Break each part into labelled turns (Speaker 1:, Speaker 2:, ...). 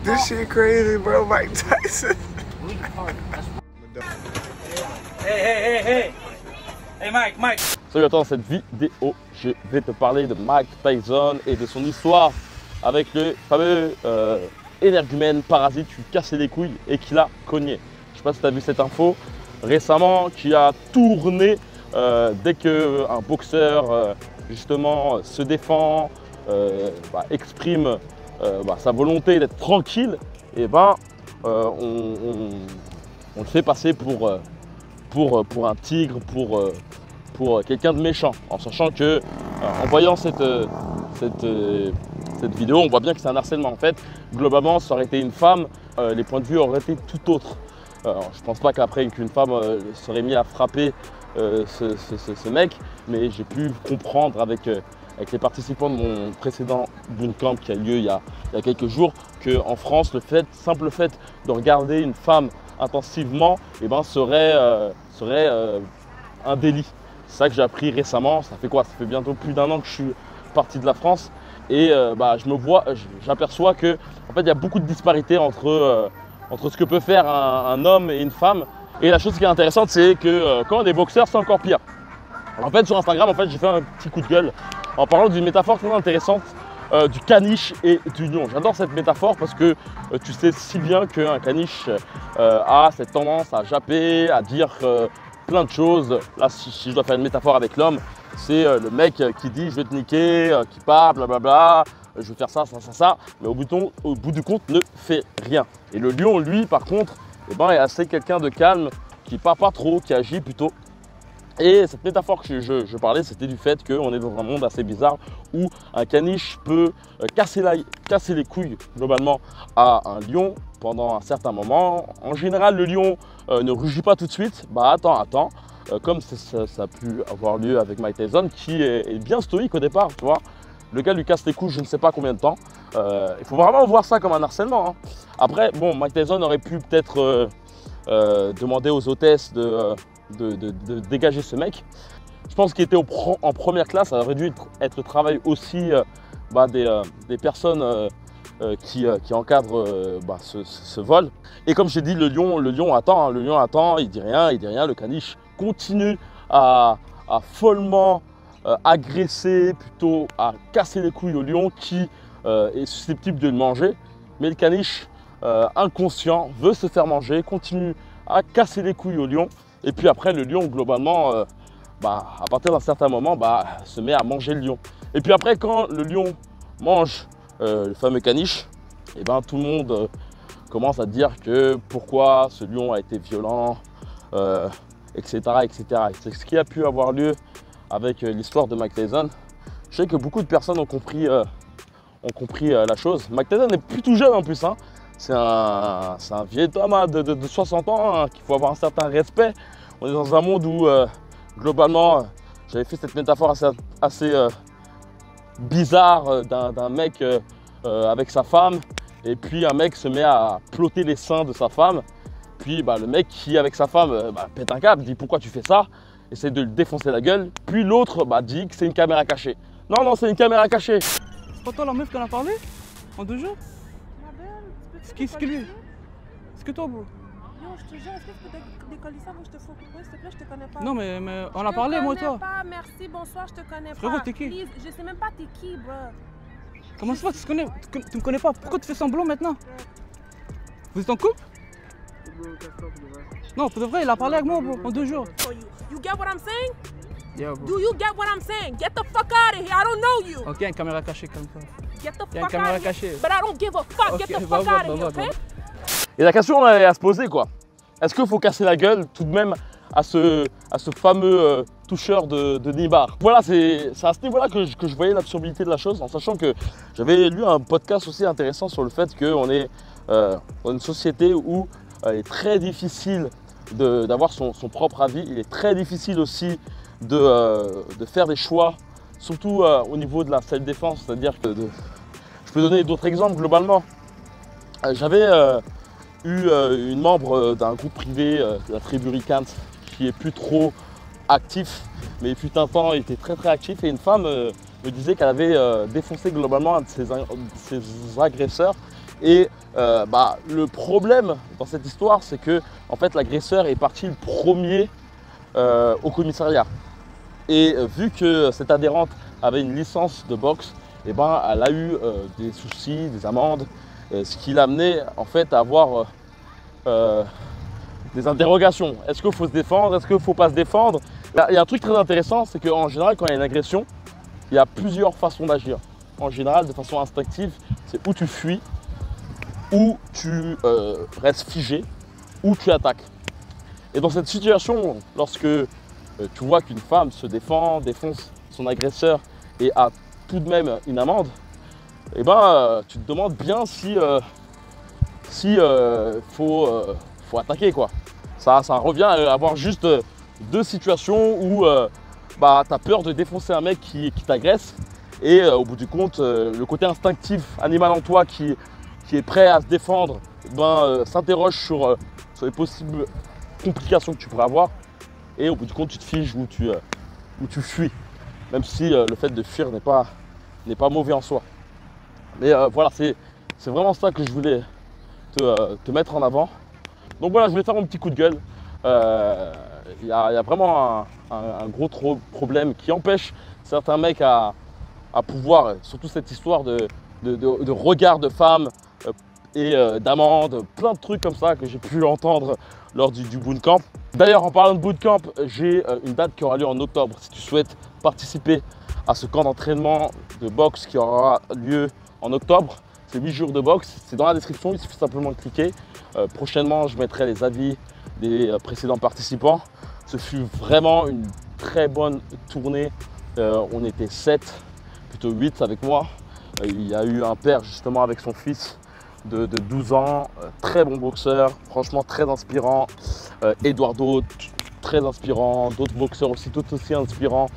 Speaker 1: This shit crazy, bro. Mike Tyson.
Speaker 2: Hey Mike.
Speaker 3: Salut à toi, dans cette vidéo, je vais te parler de Mike Tyson et de son histoire avec le fameux énergumène parasite qui lui cassait les couilles et qui l'a cogné. Je sais pas si tu as vu cette info récemment qui a tourné dès qu'un boxeur justement se défend, exprime sa volonté d'être tranquille, et on le fait passer pour un tigre, pour quelqu'un de méchant, en sachant que en voyant cette vidéo, on voit bien que c'est un harcèlement. En fait, globalement, ça aurait été une femme, les points de vue auraient été tout autres. Je pense pas qu'après qu'une femme serait mise à frapper ce mec, mais j'ai pu comprendre avec les participants de mon précédent bootcamp qui a lieu il y a quelques jours, qu'en France, simple fait de regarder une femme intensivement serait un délit. C'est ça que j'ai appris récemment. Ça fait quoi? Ça fait bientôt plus d'1 an que je suis parti de la France et j'aperçois que en fait, il y a beaucoup de disparités entre ce que peut faire un homme et une femme. Et la chose qui est intéressante, c'est que quand on est boxeur, c'est encore pire. En fait, sur Instagram, j'ai fait un petit coup de gueule en parlant d'une métaphore très intéressante du caniche et du lion. J'adore cette métaphore parce que tu sais si bien qu'un caniche a cette tendance à japper, à dire plein de choses. Là, si je dois faire une métaphore avec l'homme, c'est le mec qui dit je vais te niquer, qui parle, blablabla, je vais faire ça, mais au bout du compte ne fait rien. Et le lion, lui, par contre, est assez quelqu'un de calme, qui parle pas trop, qui agit plutôt. Et cette métaphore que je parlais, c'était du fait qu'on est dans un monde assez bizarre où un caniche peut casser les couilles globalement à un lion pendant un certain moment. En général, le lion ne rugit pas tout de suite. Attends. Comme ça a pu avoir lieu avec Mike Tyson, qui est bien stoïque au départ, tu vois. Le gars lui casse les couilles je ne sais pas combien de temps. Il faut vraiment voir ça comme un harcèlement, hein. Après, Mike Tyson aurait pu peut-être demander aux hôtesses de dégager ce mec. Je pense qu'il était en première classe. Ça aurait dû être le travail aussi des personnes qui encadrent ce vol. Et comme j'ai dit, le lion attend, hein. Le lion attend, il dit rien. Le caniche continue à follement agresser, plutôt à casser les couilles au lion qui est susceptible de le manger. Mais le caniche, inconscient, veut se faire manger, continue à casser les couilles au lion. Et puis après, le lion, globalement, à partir d'un certain moment, se met à manger le lion. Et puis après, quand le lion mange le fameux caniche, tout le monde commence à dire que pourquoi ce lion a été violent, etc. C'est ce qui a pu avoir lieu avec l'histoire de Mike Tyson. Je sais que beaucoup de personnes ont compris la chose. Mike Tyson est plutôt jeune en plus, hein. C'est un vieil homme de 60 ans, hein, qu'il faut avoir un certain respect. On est dans un monde où, globalement, j'avais fait cette métaphore assez bizarre d'un mec avec sa femme, et puis un mec se met à ploter les seins de sa femme. Puis le mec qui, avec sa femme, pète un câble, dit pourquoi tu fais ça, essaie de le défoncer la gueule. Puis l'autre dit que c'est une caméra cachée. Non, c'est une caméra cachée.
Speaker 2: C'est pas toi la meuf qu'on a parlé en 2 jours? C'est qui lui? C'est que toi, bro?
Speaker 4: Yo, je te jure, est-ce que tu peux décoller ça? Moi, je te fous couper, s'il te plaît, je te connais pas.
Speaker 2: Non, mais on a parlé, moi et toi.
Speaker 4: Je te connais pas, merci, bonsoir, je te connais pas.
Speaker 2: Frérot, t'es qui?
Speaker 4: Please, je sais même pas t'es qui, bro.
Speaker 2: Comment ça va, tu me connais pas? Pourquoi tu fais semblant maintenant? Vous êtes en couple? Non, pour de vrai, il a parlé avec moi, bro, en 2 jours.
Speaker 4: You get what I'm saying?
Speaker 2: Yeah, bro.
Speaker 4: Do you get what I'm saying? Get the fuck out of here, I don't know you.
Speaker 2: Ok, il y a une caméra cachée comme ça.
Speaker 4: Get the
Speaker 2: Il y a une
Speaker 4: fuck out
Speaker 2: caméra
Speaker 4: of here.
Speaker 2: cachée.
Speaker 4: But I don't give a fuck, get the fuck out of here, okay?
Speaker 3: Et la question est à se poser, quoi. Est-ce qu'il faut casser la gueule tout de même à ce fameux toucheur de nibar? Voilà, c'est à ce niveau-là que je voyais l'absurdité de la chose, en sachant que j'avais lu un podcast aussi intéressant sur le fait qu'on est dans une société où il est très difficile d'avoir son propre avis. Il est très difficile aussi de faire des choix, surtout au niveau de la self-défense. C'est-à-dire que je peux donner d'autres exemples globalement. J'avais eu une membre d'un groupe privé, la tribu Ricans, qui est plus trop actif, mais il fut un temps, il était très actif, et une femme me disait qu'elle avait défoncé globalement un de ses agresseurs Et le problème dans cette histoire, c'est que en fait, l'agresseur est parti le premier au commissariat. Et vu que cette adhérente avait une licence de boxe, et elle a eu des soucis, des amendes, ce qui l'a amené en fait à avoir des interrogations. Est-ce qu'il faut se défendre? Est-ce qu'il ne faut pas se défendre? Il y a un truc très intéressant, c'est qu'en général, quand il y a une agression, il y a plusieurs façons d'agir. En général, de façon instinctive, c'est où tu fuis, ou tu restes figé, ou tu attaques. Et dans cette situation, lorsque tu vois qu'une femme se défend, défonce son agresseur et a tout de même une amende, tu te demandes bien si faut attaquer, quoi. Ça revient à avoir juste deux situations où tu as peur de défoncer un mec qui t'agresse et au bout du compte, le côté instinctif animal en toi qui est prêt à se défendre s'interroge sur les possibles complications que tu pourrais avoir et au bout du compte, tu te figes ou tu fuis, même si le fait de fuir n'est pas mauvais en soi. Mais voilà, c'est vraiment ça que je voulais te mettre en avant. Donc voilà, je voulais faire mon petit coup de gueule. Il y a vraiment un gros problème qui empêche certains mecs à pouvoir, surtout cette histoire de regard de femmes et d'amendes, plein de trucs comme ça que j'ai pu entendre lors du bootcamp. D'ailleurs, en parlant de bootcamp, j'ai une date qui aura lieu en octobre. Si tu souhaites participer à ce camp d'entraînement de boxe qui aura lieu en octobre, c'est 8 jours de boxe, c'est dans la description, il suffit simplement de cliquer. Prochainement, je mettrai les avis des précédents participants. Ce fut vraiment une très bonne tournée. On était 7, plutôt 8 avec moi. Il y a eu un père justement avec son fils de 12 ans, très bon boxeur, franchement très inspirant. Eduardo, très inspirant, d'autres boxeurs aussi, tout aussi inspirants.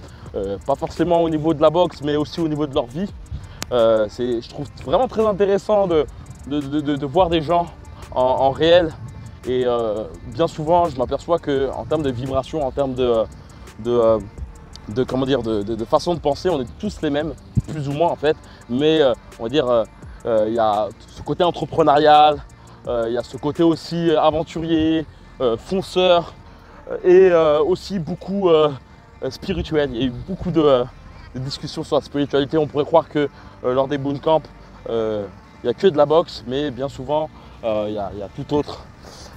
Speaker 3: Pas forcément au niveau de la boxe, mais aussi au niveau de leur vie. Je trouve vraiment très intéressant de voir des gens en réel. Et bien souvent, je m'aperçois qu'en termes de vibration, en termes de façon de penser, on est tous les mêmes, plus ou moins en fait. Mais on va dire, il y a ce côté entrepreneurial, il y a ce côté aussi aventurier, fonceur et aussi beaucoup spirituel. Il y a eu beaucoup de discussions sur la spiritualité. On pourrait croire que lors des bootcamps, il n'y a que de la boxe, mais bien souvent, il y a tout autre.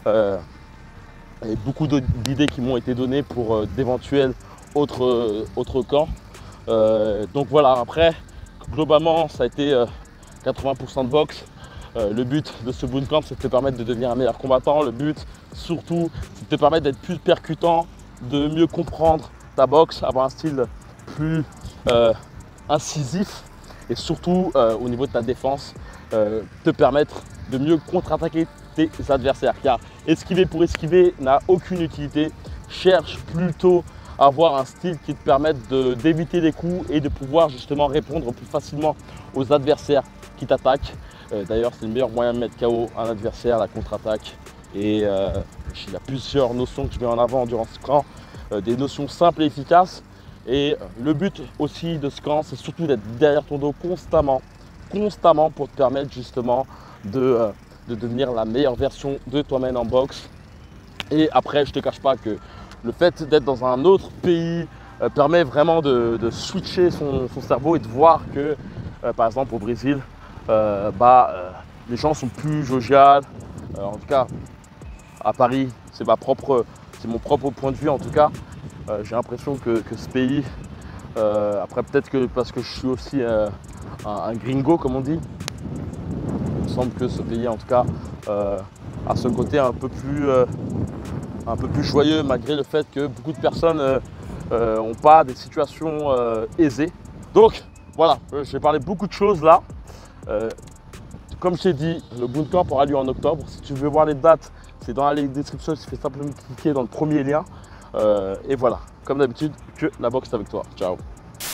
Speaker 3: Et beaucoup d'idées qui m'ont été données pour d'éventuels autres camps. Donc voilà, après, globalement, ça a été 80% de boxe. Le but de ce bootcamp, c'est de te permettre de devenir un meilleur combattant. Le but, surtout, c'est de te permettre d'être plus percutant, de mieux comprendre ta boxe, avoir un style plus incisif et surtout au niveau de ta défense, te permettre de mieux contre-attaquer tes adversaires. Car esquiver pour esquiver n'a aucune utilité. Cherche plutôt à avoir un style qui te permette d'éviter les coups et de pouvoir justement répondre plus facilement aux adversaires qui t'attaquent. D'ailleurs, c'est le meilleur moyen de mettre KO un adversaire, la contre-attaque. Et il y a plusieurs notions que je mets en avant durant ce camp, des notions simples et efficaces. Et le but aussi de ce camp, c'est surtout d'être derrière ton dos constamment pour te permettre justement de devenir la meilleure version de toi-même en boxe. Et après, je ne te cache pas que le fait d'être dans un autre pays permet vraiment de switcher son cerveau et de voir que, par exemple, au Brésil, les gens sont plus joviales. En tout cas, à Paris, c'est mon propre point de vue en tout cas. J'ai l'impression que ce pays, après peut-être que parce que je suis aussi un gringo comme on dit, il me semble que ce pays en tout cas a ce côté un peu plus joyeux malgré le fait que beaucoup de personnes n'ont pas des situations aisées. Donc voilà, j'ai parlé beaucoup de choses là. Comme je t'ai dit, le bootcamp aura lieu en octobre. Si tu veux voir les dates, c'est dans la description, il suffit simplement de cliquer dans le premier lien. Et voilà, comme d'habitude, que la boxe est avec toi. Ciao.